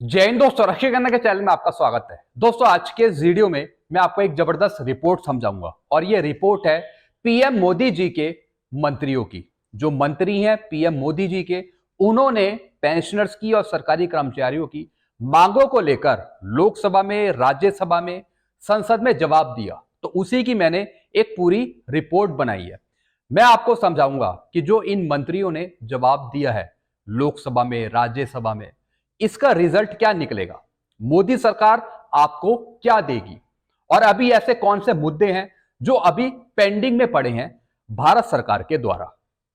जय हिंद दोस्तों, रक्षा करने के चैनल में आपका स्वागत है। दोस्तों, आज के इस वीडियो में मैं आपको एक जबरदस्त रिपोर्ट समझाऊंगा और ये रिपोर्ट है पीएम मोदी जी के मंत्रियों की। जो मंत्री हैं पीएम मोदी जी के, उन्होंने पेंशनर्स की और सरकारी कर्मचारियों की मांगों को लेकर लोकसभा में, राज्यसभा में, संसद में जवाब दिया। तो उसी की मैंने एक पूरी रिपोर्ट बनाई है। मैं आपको समझाऊंगा कि जो इन मंत्रियों ने जवाब दिया है लोकसभा में, राज्यसभा में, इसका रिजल्ट क्या निकलेगा, मोदी सरकार आपको क्या देगी, और अभी ऐसे कौन से मुद्दे हैं जो अभी पेंडिंग में पड़े हैं भारत सरकार के द्वारा।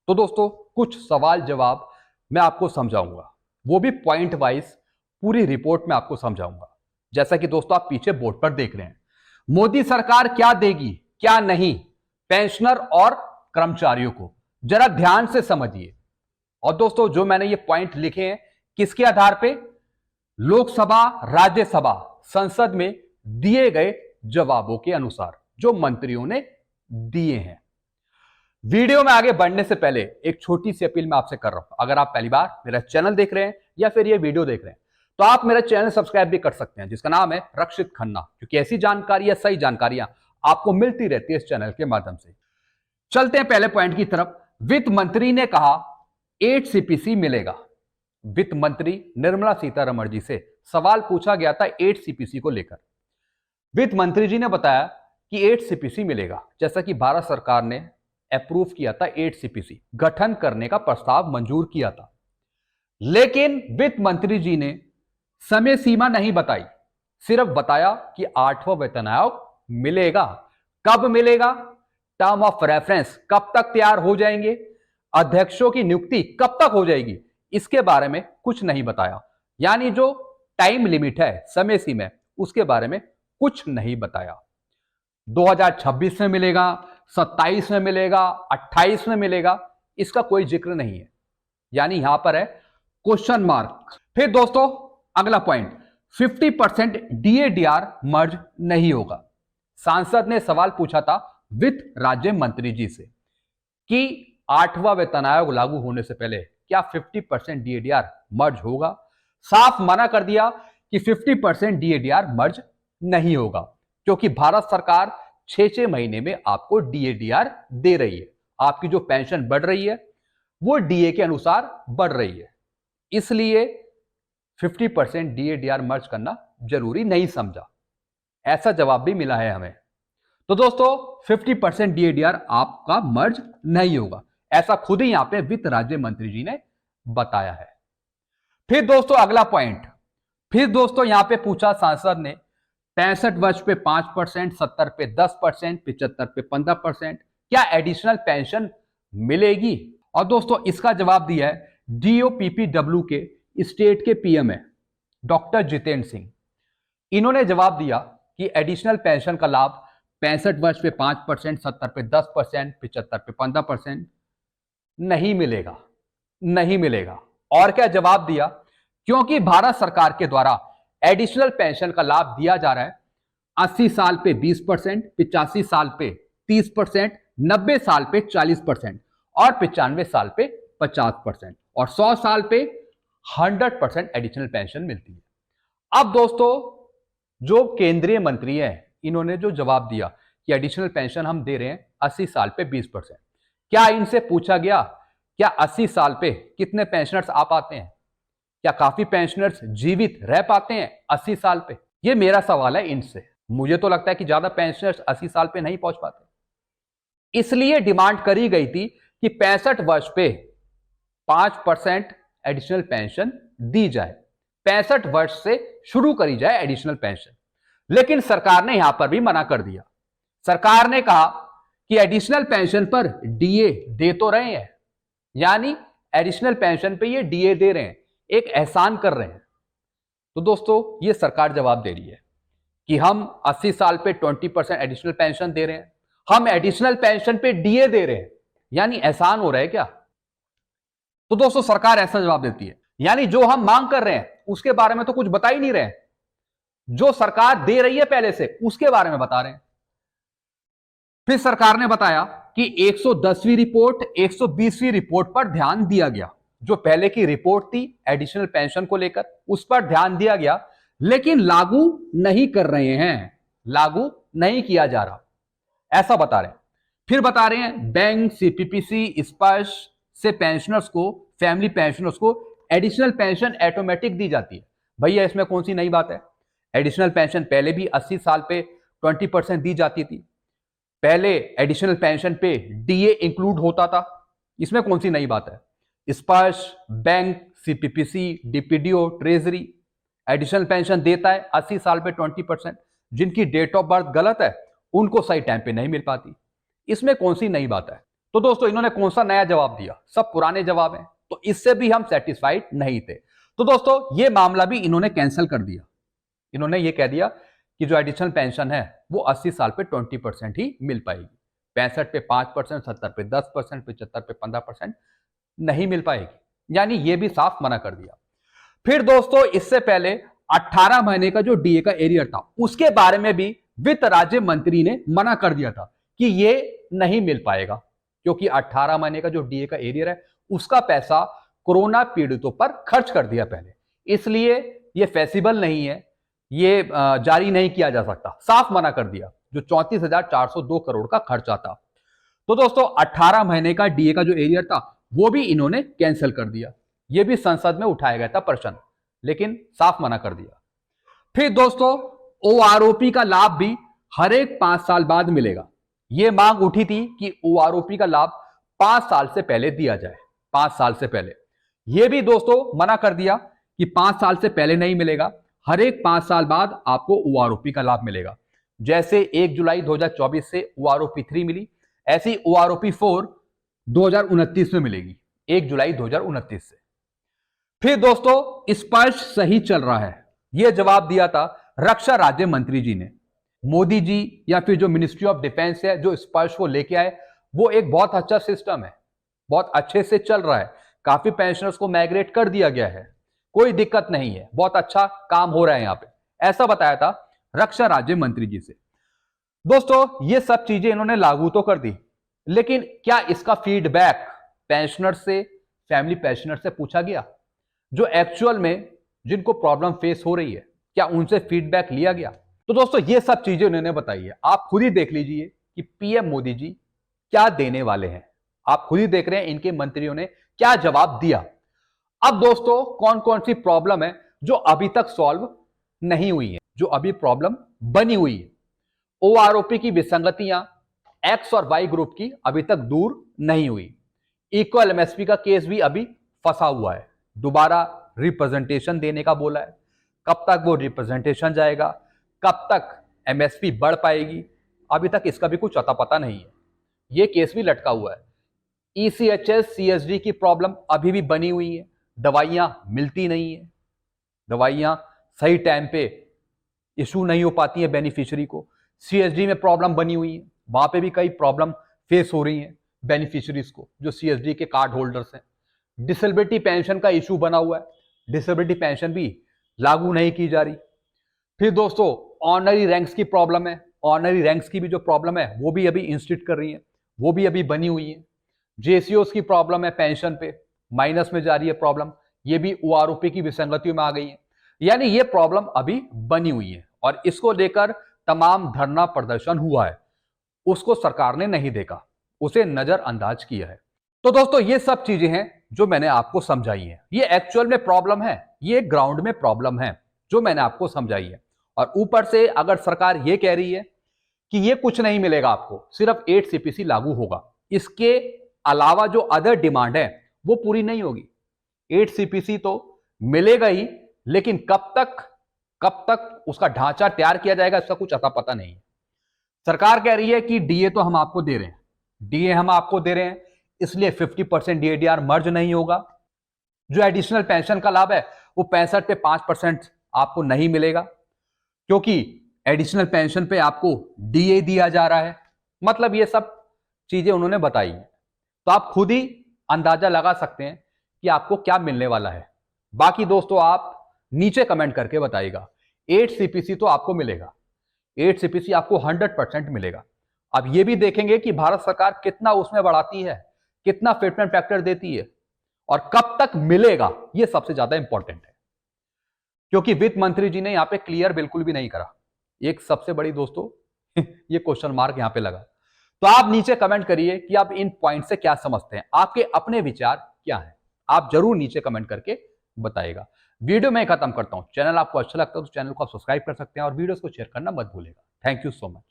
तो दोस्तों, कुछ सवाल जवाब मैं आपको समझाऊंगा, वो भी पॉइंट वाइज पूरी रिपोर्ट में आपको समझाऊंगा। जैसा कि दोस्तों आप पीछे बोर्ड पर देख रहे हैं, मोदी सरकार क्या देगी क्या नहीं पेंशनर और कर्मचारियों को, जरा ध्यान से समझिए। और दोस्तों, जो मैंने ये पॉइंट लिखे हैं किसके आधार पे, लोकसभा, राज्यसभा, संसद में दिए गए जवाबों के अनुसार जो मंत्रियों ने दिए हैं। वीडियो में आगे बढ़ने से पहले एक छोटी सी अपील मैं आपसे कर रहा हूं। अगर आप पहली बार मेरा चैनल देख रहे हैं या फिर ये वीडियो देख रहे हैं तो आप मेरा चैनल सब्सक्राइब भी कर सकते हैं, जिसका नाम है रक्षित खन्ना, क्योंकि ऐसी जानकारी या सही जानकारियां आपको मिलती रहती है इस चैनल के माध्यम से। चलते हैं पहले पॉइंट की तरफ। वित्त मंत्री ने कहा 8 सीपीसी मिलेगा। वित्त मंत्री निर्मला सीतारमण जी से सवाल पूछा गया था 8 सीपीसी को लेकर। वित्त मंत्री जी ने बताया कि 8 सीपीसी मिलेगा, जैसा कि भारत सरकार ने अप्रूव किया था 8 सीपीसी गठन करने का प्रस्ताव मंजूर किया था। लेकिन वित्त मंत्री जी ने समय सीमा नहीं बताई, सिर्फ बताया कि 8वां वेतन आयोग मिलेगा। कब मिलेगा, टर्म ऑफ रेफरेंस कब तक तैयार हो जाएंगे, अध्यक्षों की नियुक्ति कब तक हो जाएगी, इसके बारे में कुछ नहीं बताया। यानी जो टाइम लिमिट है, समय सीमा, उसके बारे में कुछ नहीं बताया। 2026 में मिलेगा, 27 में मिलेगा, 28 में मिलेगा, इसका कोई जिक्र नहीं है। यानी यहां पर है क्वेश्चन मार्क। फिर दोस्तों अगला पॉइंट, 50% डीएडीआर मर्ज नहीं होगा। सांसद ने सवाल पूछा था वित्त राज्य मंत्री जी से कि 8वां वेतन आयोग लागू होने से पहले क्या 50% डीएडीआर मर्ज होगा। साफ मना कर दिया कि 50% डीएडीआर मर्ज नहीं होगा, क्योंकि भारत सरकार 6-6 महीने में आपको डीएडीआर दे रही है। आपकी जो पेंशन बढ़ रही है वो डीए के अनुसार बढ़ रही है, इसलिए 50% डीएडीआर मर्ज करना जरूरी नहीं समझा। ऐसा जवाब भी मिला है हमें। तो दोस्तों 50% डीएडीआर आपका मर्ज नहीं होगा, ऐसा खुद ही यहां पे वित्त राज्य मंत्री जी ने बताया है। फिर दोस्तों अगला पॉइंट, फिर दोस्तों यहां पे पूछा सांसद ने 65 वर्ष पे 5%, 70 पे 10%, 75 पे 15%, क्या एडिशनल पेंशन मिलेगी। और दोस्तों इसका जवाब दिया है डीओपीपीडब्ल्यू के स्टेट के पीएम है डॉक्टर जितेंद्र सिंह। इन्होंने जवाब दिया कि एडिशनल पेंशन का लाभ 65 वर्ष पे 5%, 70 पे 10%, 75 पे 15% नहीं मिलेगा, नहीं मिलेगा। और क्या जवाब दिया, क्योंकि भारत सरकार के द्वारा एडिशनल पेंशन का लाभ दिया जा रहा है 80 साल पे 20%, 85 साल पे 30%, 90 साल पे 40% और 95 साल पे 50% और 100 साल पे 100% एडिशनल पेंशन मिलती है। अब दोस्तों जो केंद्रीय मंत्री हैं, इन्होंने जो जवाब दिया कि एडिशनल पेंशन हम दे रहे हैं 80 साल पे 20%, क्या इनसे पूछा गया क्या 80 साल पे कितने पेंशनर्स आ पाते हैं, क्या काफी पेंशनर्स जीवित रह पाते हैं 80 साल पे। ये मेरा सवाल है इनसे। मुझे तो लगता है कि ज्यादा पेंशनर्स 80 साल पे नहीं पहुंच पाते, इसलिए डिमांड करी गई थी कि 65 वर्ष पे 5% एडिशनल पेंशन दी जाए, 65 वर्ष से शुरू करी जाए एडिशनल पेंशन। लेकिन सरकार ने यहां पर भी मना कर दिया। सरकार ने कहा कि एडिशनल पेंशन पर डीए दे तो रहे हैं, यानी एडिशनल पेंशन पे ये डीए दे रहे हैं, एक एहसान कर रहे हैं। तो दोस्तों ये सरकार जवाब दे रही है कि हम 80 साल पे 20% एडिशनल पेंशन दे रहे हैं, हम एडिशनल पेंशन पे डीए दे रहे हैं, यानी एहसान हो रहा है क्या। तो दोस्तों सरकार ऐसा जवाब देती है, यानी जो हम मांग कर रहे हैं उसके बारे में तो कुछ बता ही नहीं रहे हैं, जो सरकार दे रही है पहले से उसके बारे में बता रहे हैं। फिर सरकार ने बताया कि 110वीं रिपोर्ट, 120वीं रिपोर्ट पर ध्यान दिया गया। जो पहले की रिपोर्ट थी एडिशनल पेंशन को लेकर, उस पर ध्यान दिया गया, लेकिन लागू नहीं कर रहे हैं, लागू नहीं किया जा रहा, ऐसा बता रहे हैं। फिर बता रहे हैं बैंक, सीपीपीसी, स्पर्श से पेंशनर्स को, फैमिली पेंशनर्स को एडिशनल पेंशन ऑटोमेटिक दी जाती है। भैया इसमें कौन सी नई बात है? एडिशनल पेंशन पहले भी 80 साल पे 20% दी जाती थी। पहले एडिशनल पेंशन पे डीए इंक्लूड होता था, इसमें कौन सी नई बात है? Sparsh, bank, CPPC, DPDO, treasury additional pension देता है 80 साल पे 20%। जिनकी डेट ऑफ बर्थ गलत है उनको सही टाइम पे नहीं मिल पाती, इसमें कौन सी नई बात है? तो दोस्तों इन्होंने कौन सा नया जवाब दिया? सब पुराने जवाब हैं, तो इससे भी हम सेटिस्फाइड नहीं थे। तो दोस्तों ये मामला भी इन्होंने कैंसिल कर दिया। इन्होंने ये कह दिया कि जो एडिशनल पेंशन है वो 80 साल पे 20% ही मिल पाएगी, 65 पे 5%, 70 पे 10%, 75 पे 15% नहीं मिल पाएगी, यानी ये भी साफ मना कर दिया। फिर दोस्तों इससे पहले 18 महीने का जो डीए का एरियर था उसके बारे में भी वित्त राज्य मंत्री ने मना कर दिया था कि ये नहीं मिल पाएगा, क्योंकि 18 महीने का जो डीए का एरियर है उसका पैसा कोरोना पीड़ितों पर खर्च कर दिया पहले, इसलिए ये फेसिबल नहीं है, ये जारी नहीं किया जा सकता, साफ मना कर दिया। जो 34,402 करोड़ का खर्चा था, तो दोस्तों 18 महीने का डीए का जो एरियर था वो भी इन्होंने कैंसिल कर दिया। ये भी संसद में उठाया गया था प्रश्न, लेकिन साफ मना कर दिया। फिर दोस्तों ओआरओपी का लाभ भी हर एक 5 साल बाद मिलेगा। यह मांग उठी थी कि ओआरओपी का लाभ 5 साल से पहले दिया जाए, 5 साल से पहले। यह भी दोस्तों मना कर दिया कि 5 साल से पहले नहीं मिलेगा, हर एक 5 साल बाद आपको ओआरओपी का लाभ मिलेगा। जैसे 1 जुलाई 2024 से ओआरओपी 3 मिली, ऐसी ओआरओपी 4 2029 में मिलेगी, 1 जुलाई 2029 से। फिर दोस्तों स्पर्श सही चल रहा है, यह जवाब दिया था रक्षा राज्य मंत्री जी ने। मोदी जी या फिर जो मिनिस्ट्री ऑफ डिफेंस है जो स्पर्श को लेके आए, वो एक बहुत अच्छा सिस्टम है, बहुत अच्छे से चल रहा है, काफी पेंशनर्स को माइग्रेट कर दिया गया है, कोई दिक्कत नहीं है, बहुत अच्छा काम हो रहा है यहां पे, ऐसा बताया था रक्षा राज्य मंत्री जी से। दोस्तों ये सब चीजें इन्होंने लागू तो कर दी, लेकिन क्या इसका फीडबैक पेंशनर से, फैमिली पेंशनर से पूछा गया? जो एक्चुअल में जिनको प्रॉब्लम फेस हो रही है, क्या उनसे फीडबैक लिया गया? तो दोस्तों ये सब चीजें उन्होंने बताई है, आप खुद ही देख लीजिए कि पीएम मोदी जी क्या देने वाले हैं। आप खुद ही देख रहे हैं इनके मंत्रियों ने क्या जवाब दिया। अब दोस्तों कौन कौन सी प्रॉब्लम है जो अभी तक सॉल्व नहीं हुई है, जो अभी प्रॉब्लम बनी हुई है। ओआरओपी की विसंगतियां एक्स और वाई ग्रुप की अभी तक दूर नहीं हुई। इक्वल एमएसपी का केस भी अभी फंसा हुआ है, दोबारा रिप्रेजेंटेशन देने का बोला है, कब तक वो रिप्रेजेंटेशन जाएगा, कब तक एमएसपी बढ़ पाएगी, अभी तक इसका भी कुछ अता पता नहीं है, ये केस भी लटका हुआ है। ईसीएचएस सीएसडी की प्रॉब्लम अभी भी बनी हुई है, दवाइयां मिलती नहीं है, दवाइयां सही टाइम पे इशू नहीं हो पाती है बेनिफिशियरी को। सीएसडी में प्रॉब्लम बनी हुई है, वहां पे भी कई प्रॉब्लम फेस हो रही है बेनिफिशियरीज को जो सीएसडी के कार्ड होल्डर्स हैं। डिसेबिलिटी पेंशन का इशू बना हुआ है, डिसेबिलिटी पेंशन भी लागू नहीं की जा रही। फिर दोस्तों ऑनरी रैंक्स की प्रॉब्लम है, ऑनरी रैंक्स की भी जो प्रॉब्लम है वो भी अभी इंस्टीट्यूट कर रही है, वो भी अभी बनी हुई है। जेसीओस की प्रॉब्लम है, पेंशन पे माइनस में जा रही है प्रॉब्लम, ये भी ओआरओपी की विसंगतियों में आ गई है, यानी ये प्रॉब्लम अभी बनी हुई है और इसको लेकर तमाम धरना प्रदर्शन हुआ है, उसको सरकार ने नहीं देखा, उसे नजरअंदाज किया है। तो दोस्तों ये सब चीजें हैं जो मैंने आपको समझाई है, ये एक्चुअल में प्रॉब्लम है, ये ग्राउंड में प्रॉब्लम है जो मैंने आपको समझाई है। और ऊपर से अगर सरकार ये कह रही है कि ये कुछ नहीं मिलेगा आपको, सिर्फ 8 सीपीसी लागू होगा, इसके अलावा जो अदर डिमांड है वो पूरी नहीं होगी। 8 सीपीसी तो मिलेगा ही, लेकिन कब तक उसका ढांचा तैयार किया जाएगा इसका कुछ अता पता नहीं है। सरकार कह रही है कि डीए तो हम आपको दे रहे हैं, डीए हम आपको दे रहे हैं, इसलिए 50% डीएडीआर मर्ज नहीं होगा। जो एडिशनल पेंशन का लाभ है वो 65 पे 5% आपको नहीं मिलेगा, क्योंकि एडिशनल पेंशन पे आपको डीए दिया जा रहा है। मतलब ये सब चीजें उन्होंने बताई है, तो आप खुद ही अंदाजा लगा सकते हैं कि आपको क्या मिलने वाला है। बाकी दोस्तों आप नीचे कमेंट करके बताइएगा। 8 सीपीसी तो आपको मिलेगा, 8 सीपीसी आपको 100% मिलेगा। अब ये भी देखेंगे कि भारत सरकार कितना उसमें बढ़ाती है, कितना फिटमेंट फैक्टर देती है, और कब तक मिलेगा, यह सबसे ज्यादा इंपॉर्टेंट है, क्योंकि वित्त मंत्री जी ने यहां पे क्लियर बिल्कुल भी नहीं करा। एक सबसे बड़ी दोस्तों ये क्वेश्चन मार्क यहां पे लगा। तो आप नीचे कमेंट करिए कि आप इन पॉइंट से क्या समझते हैं, आपके अपने विचार क्या हैं, आप जरूर नीचे कमेंट करके बताइएगा। वीडियो में खत्म करता हूं। चैनल आपको अच्छा लगता है तो चैनल को आप सब्सक्राइब कर सकते हैं और वीडियोस को शेयर करना मत भूलिएगा। Thank you so much.